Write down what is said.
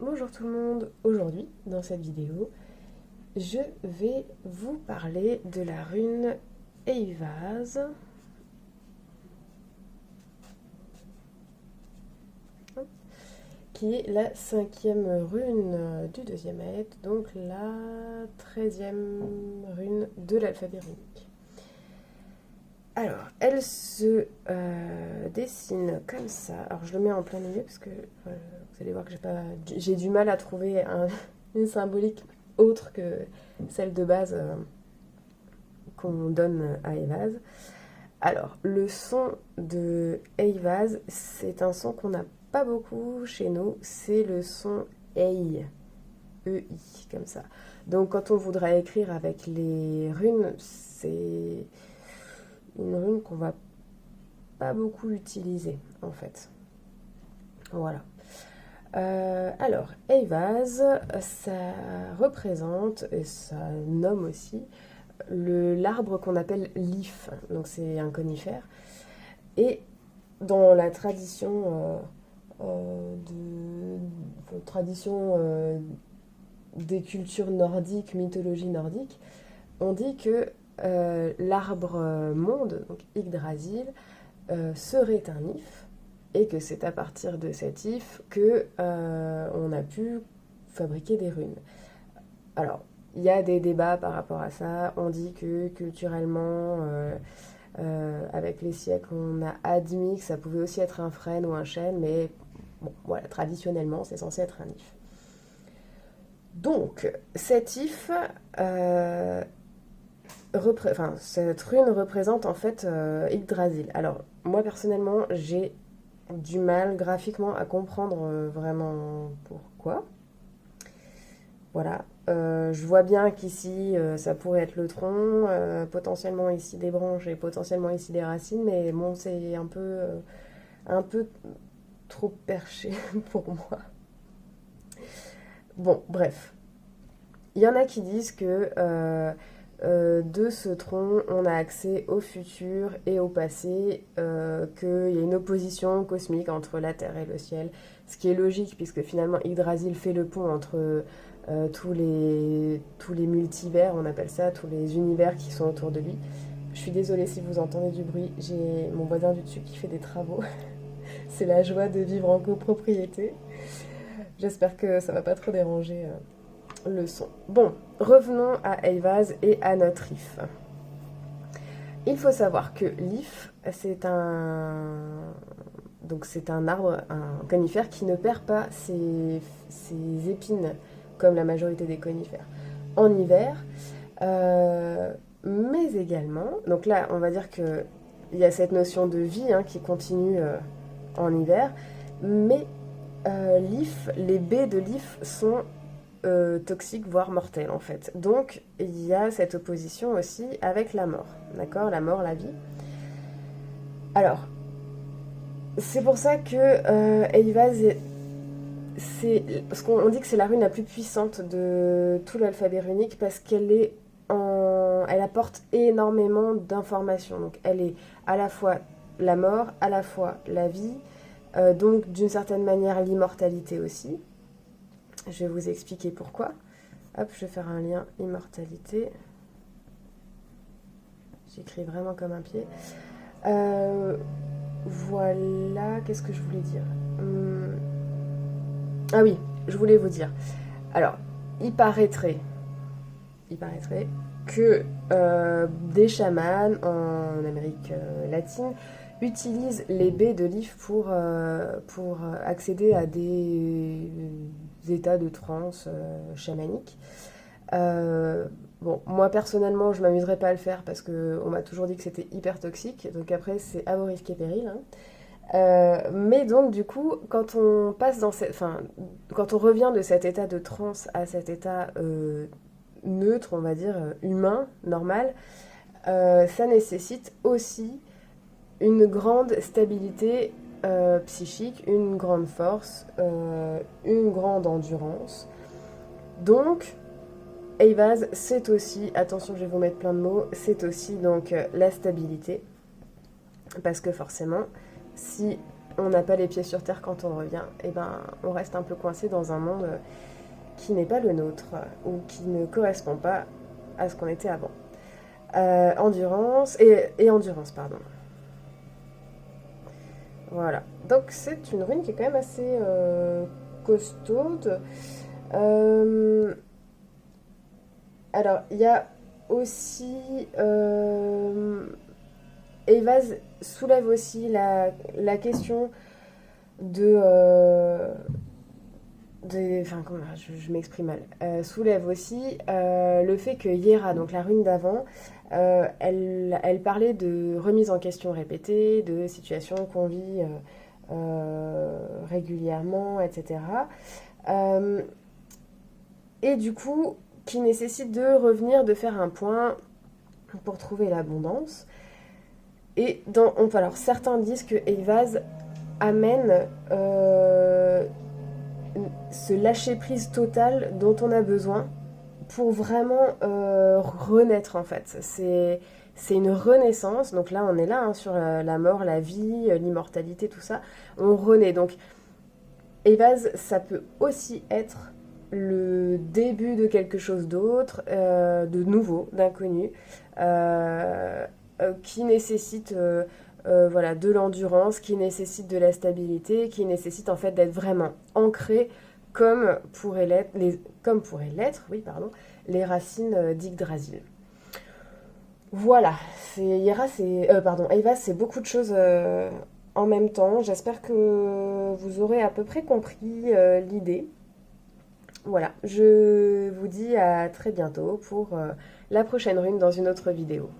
Bonjour tout le monde, aujourd'hui dans cette vidéo je vais vous parler de la rune Eivaz qui est la 5e rune du deuxième aide, donc la 13e rune de l'alphabet runique. Alors, elle se dessine comme ça. Alors, je le mets en plein milieu parce que vous allez voir que j'ai du mal à trouver une symbolique autre que celle de base qu'on donne à Eivaz. Alors, le son de Eivaz, c'est un son qu'on n'a pas beaucoup chez nous. C'est le son EI, E-I, comme ça. Donc, quand on voudra écrire avec les runes, c'est une rune qu'on va pas beaucoup utiliser en fait. Voilà. Alors, Eivaz, ça représente, et ça nomme aussi, l'arbre qu'on appelle l'if. Donc c'est un conifère. Et dans la tradition, des cultures nordiques, mythologie nordique, on dit que l'arbre monde, donc Yggdrasil, serait un if, et que c'est à partir de cet if que on a pu fabriquer des runes. Alors, il y a des débats par rapport à ça. On dit que culturellement, avec les siècles, on a admis que ça pouvait aussi être un frêne ou un chêne, mais bon, voilà, traditionnellement, c'est censé être un if. Donc, cet if, cette rune représente en fait Yggdrasil. Alors, moi personnellement, j'ai du mal graphiquement à comprendre vraiment pourquoi. Voilà. Je vois bien qu'ici, ça pourrait être le tronc, potentiellement ici des branches et potentiellement ici des racines, mais bon, c'est un peu trop perché pour moi. Bon, bref. Il y en a qui disent que de ce tronc, on a accès au futur et au passé, qu'il y a une opposition cosmique entre la Terre et le ciel, ce qui est logique puisque finalement Yggdrasil fait le pont entre tous les multivers, on appelle ça, tous les univers qui sont autour de lui. Je suis désolée si vous entendez du bruit, j'ai mon voisin du dessus qui fait des travaux. C'est la joie de vivre en copropriété. J'espère que ça va pas trop déranger le son. Bon, revenons à Eivaz et à notre if. Il faut savoir que l'if, c'est un arbre, un conifère qui ne perd pas ses épines comme la majorité des conifères en hiver, mais également, donc là on va dire que il y a cette notion de vie qui continue en hiver, mais les baies de l'if sont toxiques, voire mortelles en fait. Donc il y a cette opposition aussi avec la mort, d'accord? La mort, la vie. Alors, c'est pour ça que Eivaz, parce qu'on dit que c'est la rune la plus puissante de tout l'alphabet runique parce elle apporte énormément d'informations. Donc elle est à la fois la mort, à la fois la vie, donc d'une certaine manière l'immortalité aussi. Je vais vous expliquer pourquoi. Hop, je vais faire un lien immortalité. J'écris vraiment comme un pied. Voilà, qu'est-ce que je voulais dire Ah oui, je voulais vous dire. Alors, il paraîtrait que des chamans en Amérique latine utilisent les baies de l'if pour accéder à des états de transe chamanique. Bon, moi personnellement, je m'amuserais pas à le faire parce qu'on m'a toujours dit que c'était hyper toxique. Donc après, c'est à vos risques et périls. Mais donc du coup, quand on passe quand on revient de cet état de transe à cet état neutre, on va dire humain, normal, ça nécessite aussi une grande stabilité psychique, une grande force, une grande endurance. Donc, Eivaz, c'est aussi, attention, je vais vous mettre plein de mots, c'est aussi donc la stabilité, parce que forcément, si on n'a pas les pieds sur terre quand on revient, et ben on reste un peu coincé dans un monde qui n'est pas le nôtre ou qui ne correspond pas à ce qu'on était avant. Endurance et endurance, pardon. Voilà. Donc c'est une rune qui est quand même assez costaude. Alors il y a aussi Evaz soulève aussi la question de, enfin, comment, je m'exprime mal. Soulève aussi le fait que Yera, donc la rune d'avant, elle parlait de remise en question répétée, de situations qu'on vit régulièrement, etc. Et du coup, qui nécessite de revenir, de faire un point pour trouver l'abondance. Et alors certains disent que Evaz amène ce lâcher-prise total dont on a besoin pour vraiment renaître en fait. C'est une renaissance, donc là on est là hein, sur la mort, la vie, l'immortalité, tout ça. On renaît, donc Evaz, ça peut aussi être le début de quelque chose d'autre, de nouveau, d'inconnu, qui nécessite voilà, de l'endurance, qui nécessite de la stabilité, qui nécessite en fait d'être vraiment ancré comme pourraient l'être oui, pardon, les racines d'Yggdrasil. Voilà, Eva, c'est beaucoup de choses en même temps. J'espère que vous aurez à peu près compris l'idée. Voilà, je vous dis à très bientôt pour la prochaine rune dans une autre vidéo.